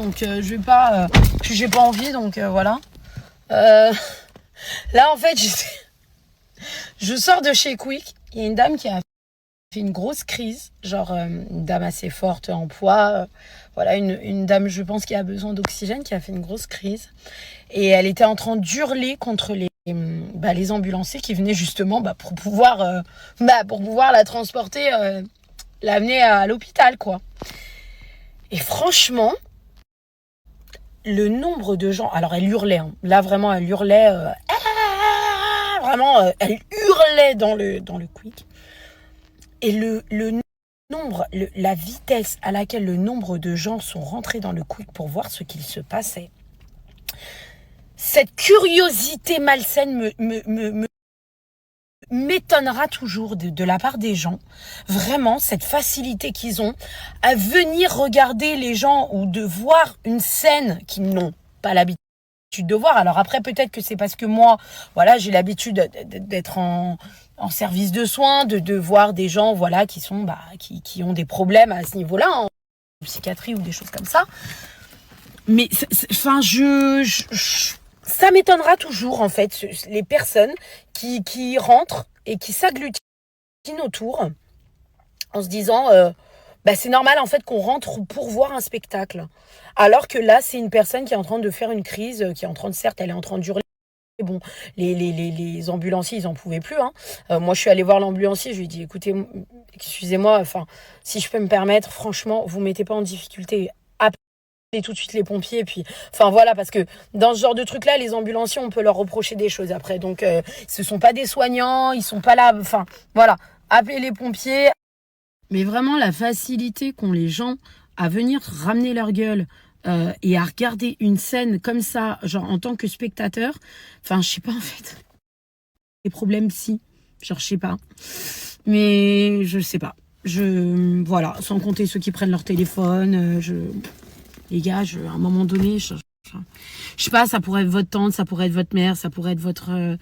donc je vais pas, j'ai pas envie, donc voilà. Là, en fait, je sors de chez Quick. Il y a une dame qui a fait une grosse crise, genre une dame assez forte en poids, voilà, une dame, je pense, qui a besoin d'oxygène, qui a fait une grosse crise. Et elle était en train d'hurler contre les ambulanciers qui venaient justement pour pouvoir la transporter, l'amener à l'hôpital, quoi. Et franchement, le nombre de gens... Alors, elle hurlait. Hein. Là, vraiment, elle hurlait. Vraiment, elle hurlait dans le Quick. Et le nombre, la vitesse à laquelle le nombre de gens sont rentrés dans le Quick pour voir ce qu'il se passait. Cette curiosité malsaine m'étonnera toujours de la part des gens. Vraiment, cette facilité qu'ils ont à venir regarder les gens ou de voir une scène qu'ils n'ont pas l'habitude de voir. Alors après, peut-être que c'est parce que moi, voilà, j'ai l'habitude d'être en service de soins, de voir des gens, voilà, qui sont, qui ont des problèmes à ce niveau-là, en psychiatrie ou des choses comme ça. Mais, enfin, ça m'étonnera toujours, en fait, les personnes qui rentrent et qui s'agglutinent autour en se disant, c'est normal, en fait, qu'on rentre pour voir un spectacle. Alors que là, c'est une personne qui est en train de faire une crise, qui est en train de, certes, elle est en train d'hurler. Bon, les ambulanciers, ils en pouvaient plus. Hein. Moi, je suis allée voir l'ambulancier, je lui ai dit, écoutez, excusez-moi, enfin, si je peux me permettre, franchement, vous mettez pas en difficulté. Appelez tout de suite les pompiers, et puis, enfin voilà, parce que dans ce genre de truc-là, les ambulanciers, on peut leur reprocher des choses après. Donc, ce sont pas des soignants, ils sont pas là, enfin, voilà. Appelez les pompiers. Mais vraiment, la facilité qu'ont les gens à venir ramener leur gueule et à regarder une scène comme ça, genre en tant que spectateur, enfin, je sais pas en fait. Les problèmes psy, genre je sais pas. Mais je sais pas. Voilà, sans compter ceux qui prennent leur téléphone, les gars, à un moment donné, je sais pas, ça pourrait être votre tante, ça pourrait être votre mère, ça pourrait être votre...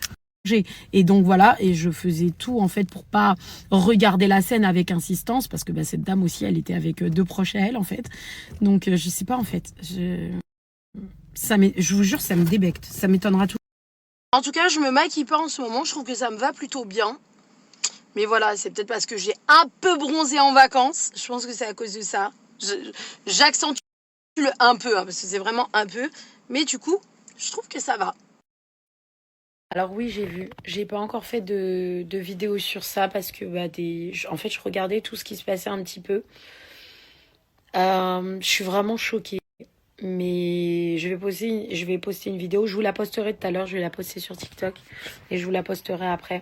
Et donc voilà, et je faisais tout en fait pour pas regarder la scène avec insistance, parce que cette dame aussi, elle était avec deux proches à elle en fait. Donc je sais pas en fait. Je vous jure, ça me débecte, ça m'étonnera tout. En tout cas, je me maquille pas en ce moment, je trouve que ça me va plutôt bien. Mais voilà, c'est peut-être parce que j'ai un peu bronzé en vacances. Je pense que c'est à cause de ça. J'accentue le un peu, hein, parce que c'est vraiment un peu. Mais du coup, je trouve que ça va. Alors oui, j'ai vu. J'ai pas encore fait de vidéo sur ça parce que en fait, je regardais tout ce qui se passait un petit peu. Je suis vraiment choquée. Mais je vais poster une vidéo. Je vous la posterai tout à l'heure. Je vais la poster sur TikTok et je vous la posterai après.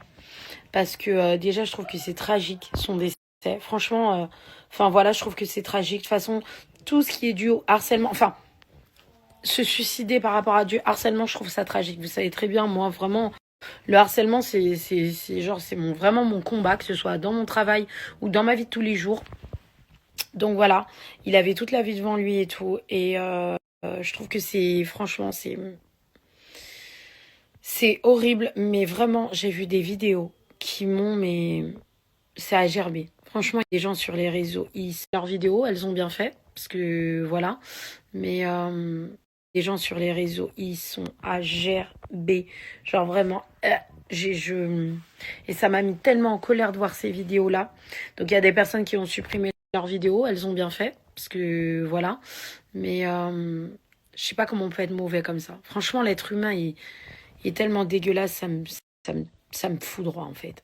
Parce que déjà, je trouve que c'est tragique, son décès. Franchement, voilà, je trouve que c'est tragique. De toute façon, tout ce qui est dû au harcèlement, se suicider par rapport à du harcèlement, je trouve ça tragique. Vous savez très bien, moi, vraiment, le harcèlement, vraiment mon combat, que ce soit dans mon travail ou dans ma vie de tous les jours. Donc voilà, il avait toute la vie devant lui et tout. Et je trouve que franchement, c'est horrible. Mais vraiment, j'ai vu des vidéos qui ça a gerbé. Franchement, des gens sur les réseaux, leurs vidéos, elles ont bien fait. Parce que voilà. Mais les gens sur les réseaux, ils sont à gerber. Genre vraiment, et ça m'a mis tellement en colère de voir ces vidéos-là. Donc il y a des personnes qui ont supprimé leurs vidéos, elles ont bien fait. Parce que voilà. Mais je sais pas comment on peut être mauvais comme ça. Franchement, l'être humain, il est tellement dégueulasse, ça me fout droit en fait.